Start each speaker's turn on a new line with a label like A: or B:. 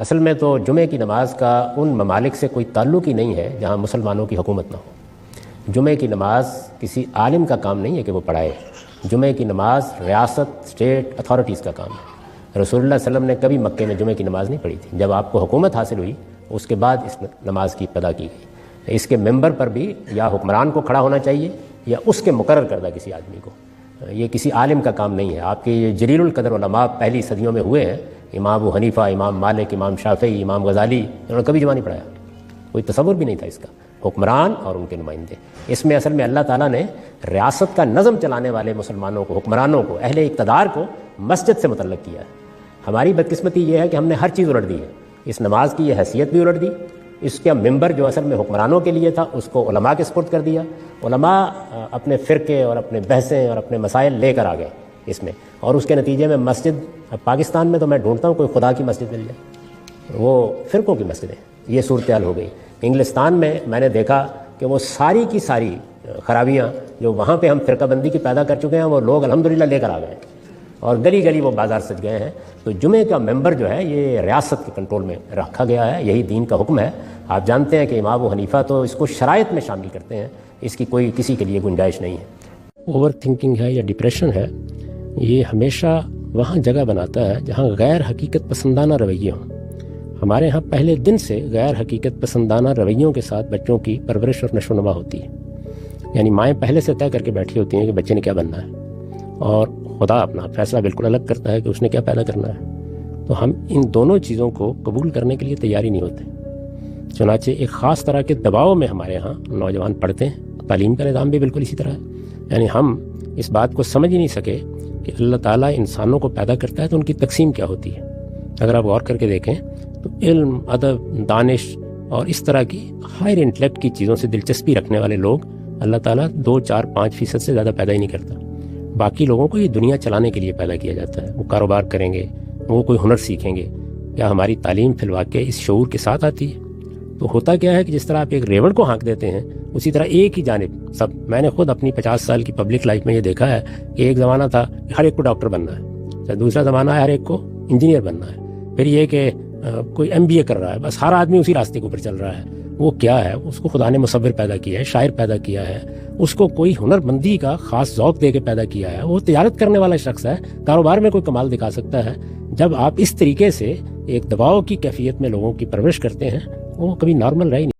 A: اصل میں تو جمعے کی نماز کا ان ممالک سے کوئی تعلق ہی نہیں ہے جہاں مسلمانوں کی حکومت نہ ہو۔ جمعے کی نماز کسی عالم کا کام نہیں ہے کہ وہ پڑھائے۔ جمعے کی نماز ریاست، اسٹیٹ اتھارٹیز کا کام ہے۔ رسول اللہ صلی اللہ علیہ وسلم نے کبھی مکے میں جمعے کی نماز نہیں پڑھی تھی۔ جب آپ کو حکومت حاصل ہوئی اس کے بعد اس نماز کی ابتدا کی گئی۔ اس کے ممبر پر بھی یا حکمران کو کھڑا ہونا چاہیے یا اس کے مقرر کردہ کسی آدمی کو۔ یہ کسی عالم کا کام نہیں ہے۔ آپ کے یہ جلیل القدر علماء پہلی صدیوں میں ہوئے ہیں، امام ابو حنیفہ، امام مالک، امام شافعی، امام غزالی، انہوں نے کبھی جمعہ نہیں پڑھایا۔ کوئی تصور بھی نہیں تھا اس کا۔ حکمران اور ان کے نمائندے، اس میں اصل میں اللہ تعالیٰ نے ریاست کا نظم چلانے والے مسلمانوں کو، حکمرانوں کو، اہل اقتدار کو مسجد سے متعلق کیا ہے۔ ہماری بدقسمتی یہ ہے کہ ہم نے ہر چیز الٹ دی ہے۔ اس نماز کی یہ حیثیت بھی الٹ دی۔ اس کا ممبر جو اصل میں حکمرانوں کے لیے تھا اس کو علماء کے سپرد کر دیا۔ علماء اپنے فرقے اور اپنے بحثیں اور اپنے مسائل لے کر آ گئے اس میں، اور اس کے نتیجے میں مسجد، اب پاکستان میں تو میں ڈھونڈتا ہوں کوئی خدا کی مسجد مل جائے، وہ فرقوں کی مسجدیں، یہ صورتحال ہو گئی۔ انگلستان میں نے دیکھا کہ وہ ساری کی ساری خرابیاں جو وہاں پہ ہم فرقہ بندی کی پیدا کر چکے ہیں وہ لوگ الحمدللہ لے کر آ گئے ہیں، اور گلی گلی وہ بازار سج گئے ہیں۔ تو جمعے کا ممبر جو ہے یہ ریاست کے کنٹرول میں رکھا گیا ہے، یہی دین کا حکم ہے۔ آپ جانتے ہیں کہ امام ابو حنیفہ تو اس کو شرائط میں شامل کرتے ہیں، اس کی کوئی کسی کے لیے گنجائش نہیں ہے۔ اوور تھنکنگ ہے یا ڈپریشن ہے، یہ ہمیشہ وہاں جگہ بناتا ہے جہاں غیر حقیقت پسندانہ رویے ہوں۔ ہمارے ہاں پہلے دن سے غیر حقیقت پسندانہ رویوں کے ساتھ بچوں کی پرورش اور نشو و نما ہوتی ہے۔ یعنی مائیں پہلے سے طے کر کے بیٹھی ہوتی ہیں کہ بچے نے کیا بننا ہے، اور خدا اپنا فیصلہ بالکل الگ کرتا ہے کہ اس نے کیا پیدا کرنا ہے۔ تو ہم ان دونوں چیزوں کو قبول کرنے کے لیے تیاری نہیں ہوتے، چنانچہ ایک خاص طرح کے دباؤ میں ہمارے ہاں نوجوان پڑھتے ہیں۔ تعلیم کا نظام بھی بالکل اسی طرح ہے۔ یعنی ہم اس بات کو سمجھ ہی نہیں سکے کہ اللہ تعالیٰ انسانوں کو پیدا کرتا ہے تو ان کی تقسیم کیا ہوتی ہے۔ اگر آپ غور کر کے دیکھیں تو علم، ادب، دانش اور اس طرح کی ہائر انٹلیکٹ کی چیزوں سے دلچسپی رکھنے والے لوگ اللہ تعالیٰ 2، 4، 5% سے زیادہ پیدا ہی نہیں کرتا۔ باقی لوگوں کو یہ دنیا چلانے کے لیے پیدا کیا جاتا ہے۔ وہ کاروبار کریں گے، وہ کوئی ہنر سیکھیں گے۔ کیا ہماری تعلیم فی الواقع اس شعور کے ساتھ آتی ہے؟ تو ہوتا کیا ہے کہ جس طرح آپ ایک ریوڑ کو ہانک دیتے ہیں اسی طرح ایک ہی جانب سب۔ میں نے خود اپنی 50 سال کی پبلک لائف میں یہ دیکھا ہے کہ ایک زمانہ تھا کہ ہر ایک کو ڈاکٹر بننا ہے، دوسرا زمانہ ہے ہر ایک کو انجینئر بننا ہے، پھر یہ کہ کوئی MBA کر رہا ہے، بس ہر آدمی اسی راستے کے اوپر چل رہا ہے۔ وہ کیا ہے؟ اس کو خدا نے مصور پیدا کیا ہے، شاعر پیدا کیا ہے، اس کو کوئی ہنر مندی کا خاص ذوق دے کے پیدا کیا ہے۔ وہ تجارت کرنے والا شخص ہے، کاروبار میں کوئی کمال دکھا سکتا ہے۔ جب آپ اس طریقے سے ایک دباؤ کی کیفیت میں لوگوں کی پرورش کرتے ہیں وہ کبھی نارمل رہ ہی نہیں۔